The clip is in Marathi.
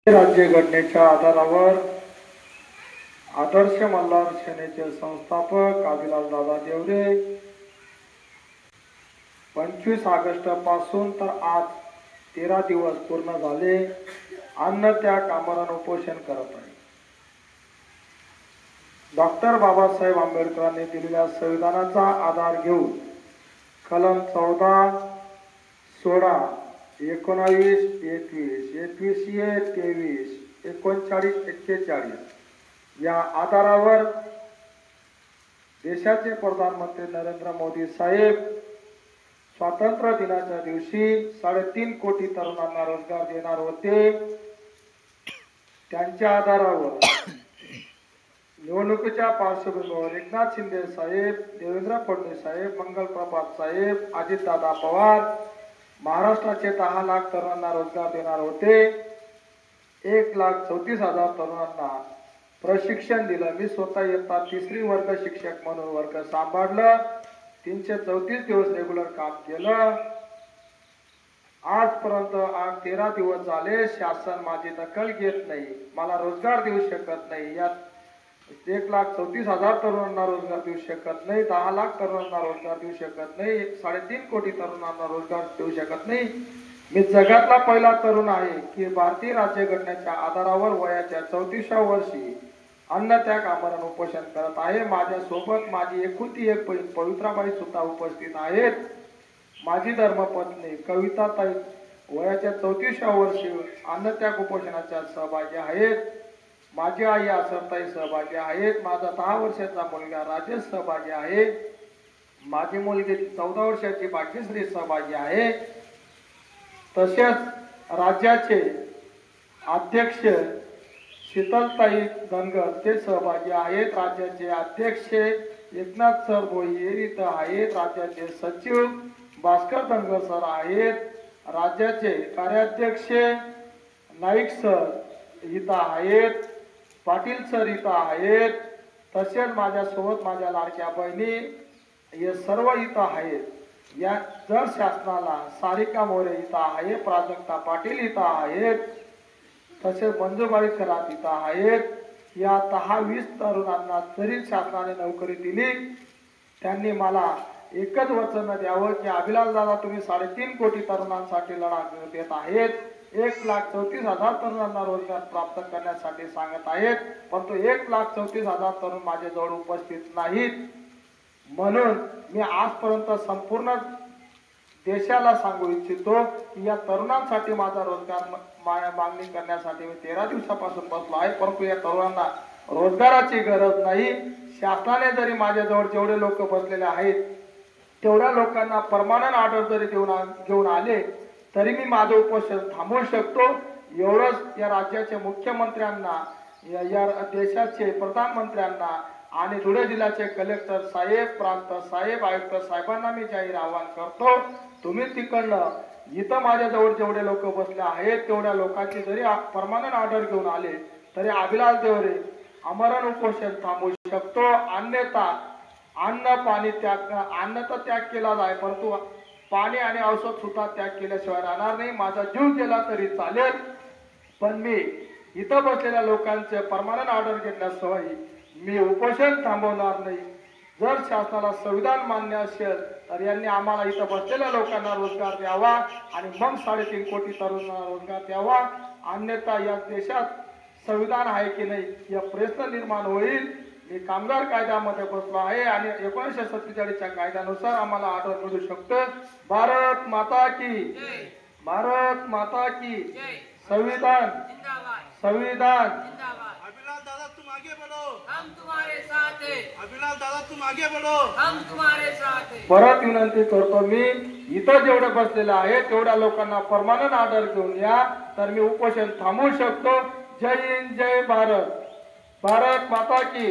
राज्य घटनेच्या आधारावर आदर्श मल्हार सेनेचे संस्थापक अभिलाल दादा देवरे 25 ऑगस्ट पासून तर आज 13 दिवस पूर्ण झाले अन्न त्याग आमरण उपोषण करत आहे। डॉक्टर बाबासाहेब आंबेडकरांनी दिलेल्या संविधानाचा आधार घेऊन कलम 14, 16, 19, 21, 21A, 23, 39, 41 या आधारावर देशाचे प्रधानमंत्री नरेंद्र मोदी साहेब स्वातंत्र्य दिनाच्या दिवशी 3.5 कोटी तरुणांना रोजगार देणार होते। त्यांच्या आधारावर निवडणुकीच्या पार्श्वभूमीवर एकनाथ शिंदे साहेब, देवेंद्र फडणवीस साहेब, मंगल प्रभात साहेब, अजितदादा पवार महाराष्ट्राचे 10 लाख तरुणांना रोजगार देणार होते। 1,34,000 तरुणांना प्रशिक्षण दिलं। मी स्वतः इयत्ता 3री वर्ग शिक्षक म्हणून वर्ग सांभाळलं। 334 दिवस रेग्युलर काम केलं। आजपर्यंत 13 दिवस झाले शासन माझी दखल घेत नाही, मला रोजगार देऊ शकत नाही। यात 1,34,000 तरुणांना रोजगार देऊ शकत नाही, 10 लाख तरुणांना रोजगार देऊ शकत नाही, 3.5 कोटी तरुणांना रोजगार देऊ शकत नाही। मी जगातला पहिला तरुण आहे की भारतीय राज्यघटनेच्या आधारावर वयाच्या 34व्या वर्षी अन्न त्याग आमरण उपोषण करत आहे। माझ्या सोबत माझी एकुलती एक बहीण पवित्राबाई सुद्धा उपस्थित आहेत। माझी धर्मपत्नी कविताताई वयाच्या 34व्या वर्षी अन्न त्याग उपोषणाच्या सहभागी आहेत। माझी आई आसरताई सहभागी आहेत। माझा 10 वर्षाचा मुलगा राजेश सहभागी आहे। माझी मुलगी 14 वर्षाची भाग्यश्री सहभागी आहे। तसेच राज्याचे अध्यक्ष शीतलताई धनगर ते सहभागी आहेत। राज्याचे अध्यक्ष एकनाथ सर भोईर इथं आहेत। राज्याचे सचिव भास्कर धनगर सर आहेत। राज्याचे कार्याध्यक्ष नाईक सर इथं आहेत, पाटील सर इथं आहेत। तसेच माझ्यासोबत माझ्या लाडक्या बहिणी हे सर्व इथं आहेत। या जर शासनाला सारिका मोरे इथं आहे, प्राजक्ता पाटील इथं आहेत, तसेच मंजूबाई खरात इथं आहेत। या 10-20 तरुणांना जरी शासनाने नोकरी दिली, त्यांनी मला एकच वचन द्यावं की अभिलाल दादा तुम्ही 3.5 कोटी तरुणांसाठी लढा देत आहेत, 1,34,000 तरुणांना रोजगार प्राप्त करण्यासाठी सांगत आहेत, परंतु 1,34,000 तरुण माझ्याजवळ उपस्थित नाहीत। म्हणून मी आजपर्यंत संपूर्ण देशाला सांगू इच्छितो की या तरुणांसाठी माझा रोजगार मागणी करण्यासाठी मी 13 दिवसापासून बसलो आहे, परंतु या तरुणांना रोजगाराची गरज नाही। शासनाने जरी माझ्याजवळ जेवढे लोक बसलेले आहेत तेवढ्या लोकांना परमनंट ऑर्डर जरी घेऊन आले तरी मी माझं उपोषण थांबवू शकतो। एवढंच या राज्याच्या मुख्यमंत्र्यांना, या देशाचे प्रधानमंत्र्यांना आणि धुळे जिल्ह्याचे कलेक्टर साहेब, प्रांत साहेब, आयुक्त साहेबांना मी जाहीर आवाहन करतो, तुम्ही तिकडनं इथं माझ्याजवळ जेवढे लोक बसले आहेत तेवढ्या लोकांची जरी परमनंट ऑर्डर घेऊन आले तरी अभिलाल देवरे आमरण उपोषण थांबवू शकतो। अन्यथा अन्न पाणी त्याग, अन्न तर त्याग केला जाय परंतु पाणी आणि औषध सुद्धा त्याग केल्याशिवाय राहणार नाही। माझा जीव गेला तरी चालेल, पण मी इथं बसलेल्या लोकांचे परमनंट ऑर्डर घेतल्याशिवाय मी उपोषण थांबवणार नाही। जर शासनाला संविधान मान्य असेल तर यांनी आम्हाला इथं बसलेल्या लोकांना रोजगार द्यावा आणि मग 3.5 कोटी तरुणांना रोजगार द्यावा। अन्यथा या देशात संविधान आहे की नाही या प्रश्न निर्माण होईल। मी कामगार कायद्यामध्ये बसलो आहे आणि 1947च्या कायद्यानुसार आम्हाला ऑर्डर मिळू शकतं। भारत माता की, भारत माता की, संविधान संविधान। अभिलाल दादा तुम आगे बढ़ो, हम तुम्हारे साथ हैं। अभिलाल दादा तुम आगे बढ़ो, हम तुम्हारे साथ हैं। परत विनंती करतो, मी इथं जेवढे बसलेले आहेत तेवढ्या लोकांना परमनंट ऑर्डर घेऊन या तर मी उपोषण थांबवू शकतो। जय हिंद, जय भारत, भारत माता की।